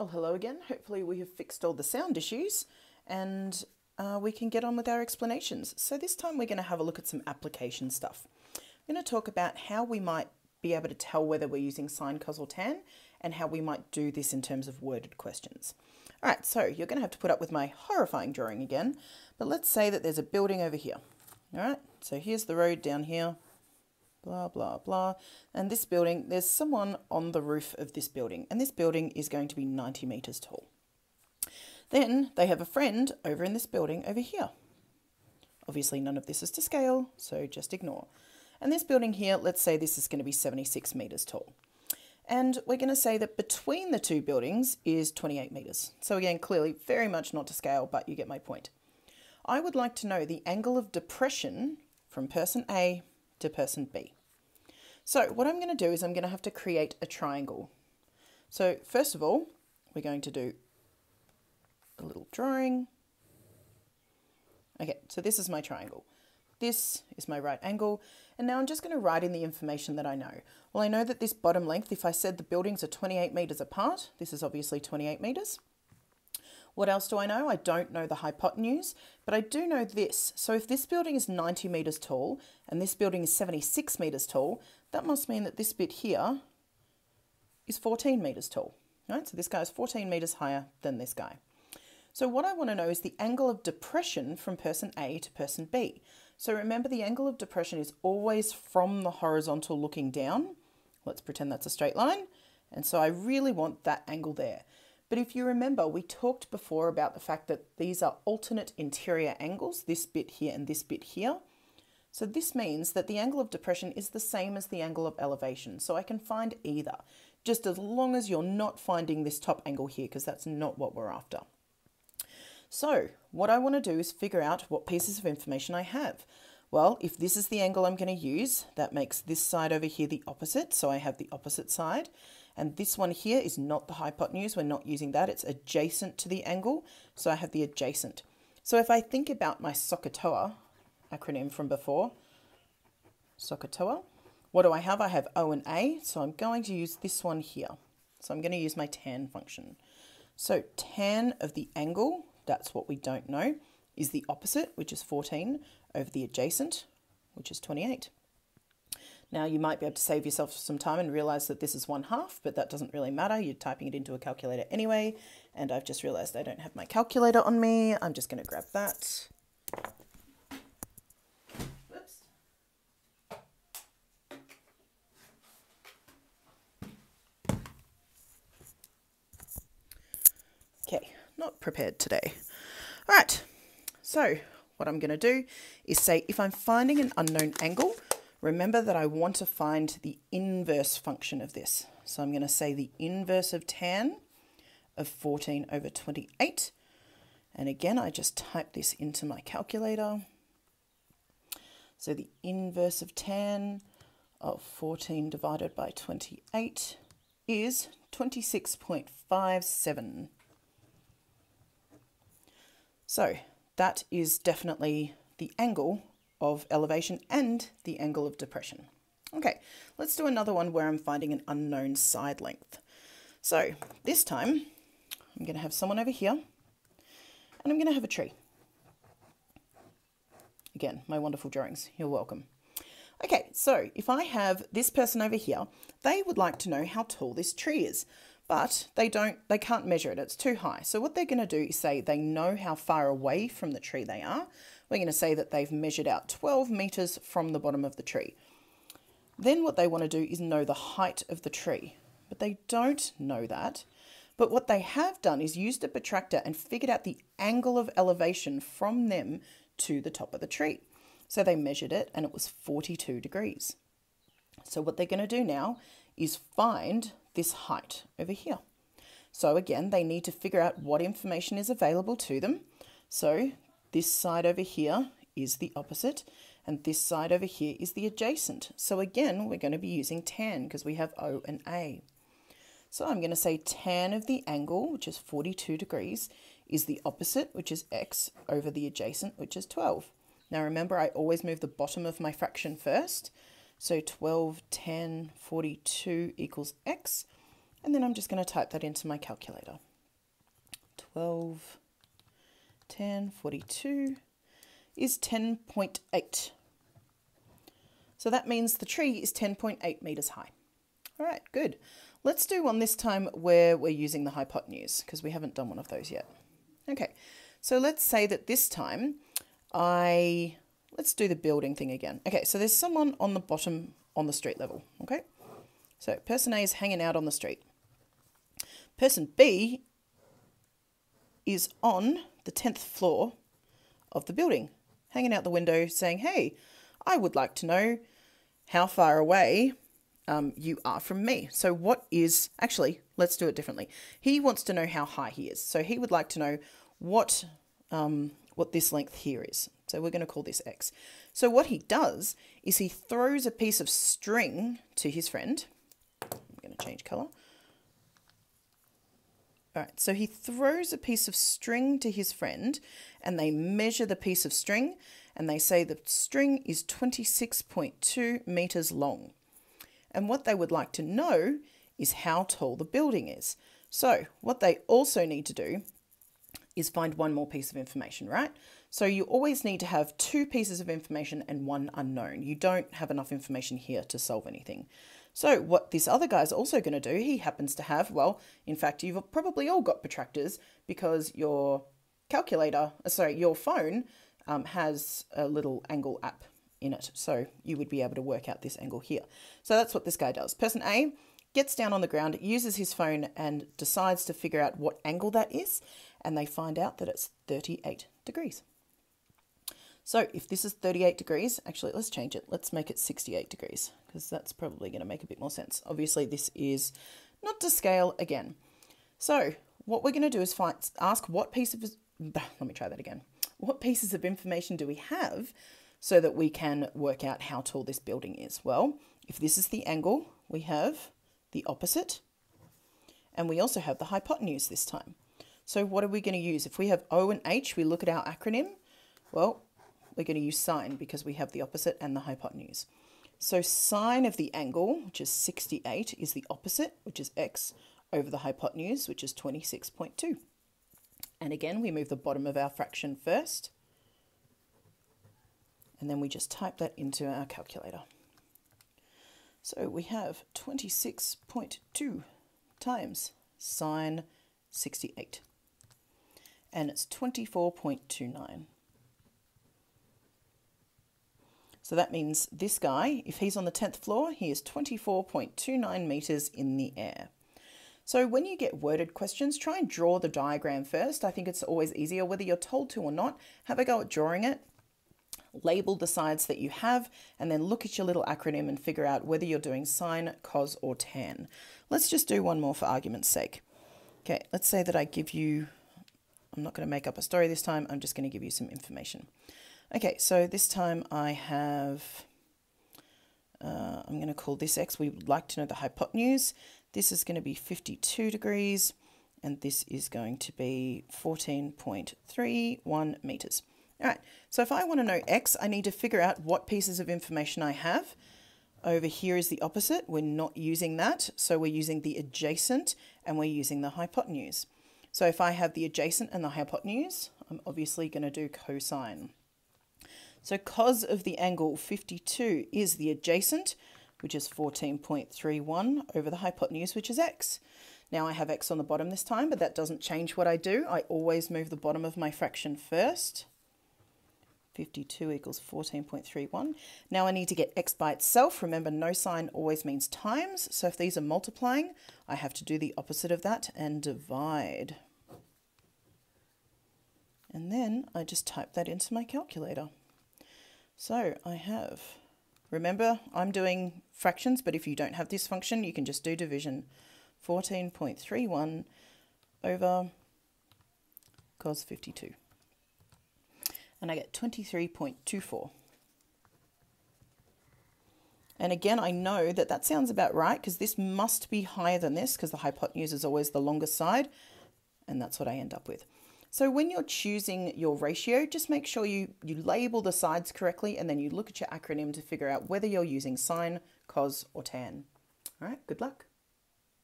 Well, hello again. Hopefully we have fixed all the sound issues and we can get on with our explanations. So this time we're going to have a look at some application stuff. I'm going to talk about how we might be able to tell whether we're using sine, cos or tan and how we might do this in terms of worded questions. All right, so you're going to have to put up with my horrifying drawing again, but let's say that there's a building over here. All right, so here's the road down here. Blah, blah, blah. And this building, there's someone on the roof of this building, and this building is going to be 90 meters tall. Then they have a friend over in this building over here. Obviously, none of this is to scale, so just ignore. And this building here, let's say this is going to be 76 meters tall. And we're going to say that between the two buildings is 28 meters. So again, clearly very much not to scale, but you get my point. I would like to know the angle of depression from person A to person B. So what I'm going to do is I'm going to have to create a triangle. So first of all, we're going to do a little drawing. Okay, so this is my triangle. This is my right angle. And now I'm just going to write in the information that I know. Well, I know that this bottom length, if I said the buildings are 28 meters apart, this is obviously 28 meters. What else do I know? I don't know the hypotenuse, but I do know this. So if this building is 90 meters tall and this building is 76 meters tall, that must mean that this bit here is 14 meters tall, right? So this guy is 14 meters higher than this guy. So what I want to know is the angle of depression from person A to person B. So remember, the angle of depression is always from the horizontal looking down. Let's pretend that's a straight line. And so I really want that angle there. But if you remember, we talked before about the fact that these are alternate interior angles, this bit here and this bit here. So this means that the angle of depression is the same as the angle of elevation. So I can find either, just as long as you're not finding this top angle here, because that's not what we're after. So what I want to do is figure out what pieces of information I have. Well, if this is the angle I'm going to use, that makes this side over here the opposite. So I have the opposite side. And this one here is not the hypotenuse. We're not using that. It's adjacent to the angle. So I have the adjacent. So if I think about my SOHCAHTOA acronym from before, SOHCAHTOA, what do I have? I have O and A. So I'm going to use this one here. So I'm going to use my tan function. So tan of the angle, that's what we don't know, is the opposite, which is 14, over the adjacent, which is 28. Now you might be able to save yourself some time and realize that this is 1/2, but that doesn't really matter. You're typing it into a calculator anyway. And I've just realized I don't have my calculator on me. I'm just going to grab that. Whoops. Okay, not prepared today. All right, so what I'm going to do is say if I'm finding an unknown angle, remember that I want to find the inverse function of this. So I'm going to say the inverse of tan of 14 over 28. And again, I just type this into my calculator. So the inverse of tan of 14 divided by 28 is 26.57. So that is definitely the angle of elevation and the angle of depression. Okay, let's do another one where I'm finding an unknown side length. So this time I'm going to have someone over here and I'm going to have a tree. Again, my wonderful drawings, you're welcome. Okay, so if I have this person over here, they would like to know how tall this tree is, but they can't measure it, it's too high. So what they're going to do is say they know how far away from the tree they are. We're going to say that they've measured out 12 meters from the bottom of the tree. Then what they want to do is know the height of the tree, but they don't know that. But what they have done is used a protractor and figured out the angle of elevation from them to the top of the tree. So they measured it and it was 42 degrees. So what they're going to do now is find this height over here. So again, they need to figure out what information is available to them. So this side over here is the opposite, and this side over here is the adjacent. So again, we're going to be using tan because we have O and A. So I'm going to say tan of the angle, which is 42 degrees, is the opposite, which is x, over the adjacent, which is 12. Now remember, I always move the bottom of my fraction first. So 12, 10, 42 equals x. And then I'm just going to type that into my calculator. 12, 10, 42 is 10.8. So that means the tree is 10.8 meters high. All right, good. Let's do one this time where we're using the hypotenuse, because we haven't done one of those yet. Okay, so let's say that this time let's do the building thing again. Okay, so there's someone on the bottom on the street level, okay? So person A is hanging out on the street. Person B is on the 10th floor of the building, hanging out the window saying, hey, I would like to know how far away you are from me. So actually, let's do it differently. He wants to know how high he is. So he would like to know what this length here is. So we're going to call this X. So what he does is he throws a piece of string to his friend. I'm going to change color. All right, so he throws a piece of string to his friend and they measure the piece of string and they say the string is 26.2 meters long. And what they would like to know is how tall the building is. So what they also need to do is find one more piece of information, right? So you always need to have two pieces of information and one unknown. You don't have enough information here to solve anything. So what this other guy's also going to do, he happens to have, well, in fact, you've probably all got protractors because your phone has a little angle app in it. So you would be able to work out this angle here. So that's what this guy does. Person A gets down on the ground, uses his phone and decides to figure out what angle that is. And they find out that it's 38 degrees. So if this is 38 degrees, actually, let's change it. Let's make it 68 degrees because that's probably going to make a bit more sense. Obviously, this is not to scale again. So what we're going to do is ask what pieces of information do we have so that we can work out how tall this building is? Well, if this is the angle, we have the opposite, and we also have the hypotenuse this time. So what are we going to use? If we have O and H, we look at our acronym. Well, we're going to use sine because we have the opposite and the hypotenuse. So sine of the angle, which is 68, is the opposite, which is x, over the hypotenuse, which is 26.2. And again, we move the bottom of our fraction first. And then we just type that into our calculator. So we have 26.2 times sine 68. And it's 24.29. So that means this guy, if he's on the 10th floor, he is 24.29 meters in the air. So when you get worded questions, try and draw the diagram first. I think it's always easier, whether you're told to or not. Have a go at drawing it. Label the sides that you have, and then look at your little acronym and figure out whether you're doing sine, cos, or tan. Let's just do one more for argument's sake. Okay, let's say that I give you, I'm not going to make up a story this time, I'm just going to give you some information. Okay, so this time I have, I'm going to call this x. We would like to know the hypotenuse. This is going to be 52 degrees, and this is going to be 14.31 meters. All right, so if I want to know x, I need to figure out what pieces of information I have. Over here is the opposite. We're not using that, so we're using the adjacent, and we're using the hypotenuse. So if I have the adjacent and the hypotenuse, I'm obviously going to do cosine. So cos of the angle 52 is the adjacent, which is 14.31 over the hypotenuse, which is x. Now I have x on the bottom this time, but that doesn't change what I do. I always move the bottom of my fraction first. 52 equals 14.31. Now I need to get x by itself. Remember, no sign always means times. So if these are multiplying, I have to do the opposite of that and divide. And then I just type that into my calculator. So I have, remember, I'm doing fractions, but if you don't have this function, you can just do division. 14.31 over cos 52. And I get 23.24. And again, I know that that sounds about right because this must be higher than this because the hypotenuse is always the longest side. And that's what I end up with. So when you're choosing your ratio, just make sure you label the sides correctly and then you look at your acronym to figure out whether you're using sine, cos, or tan. All right, good luck.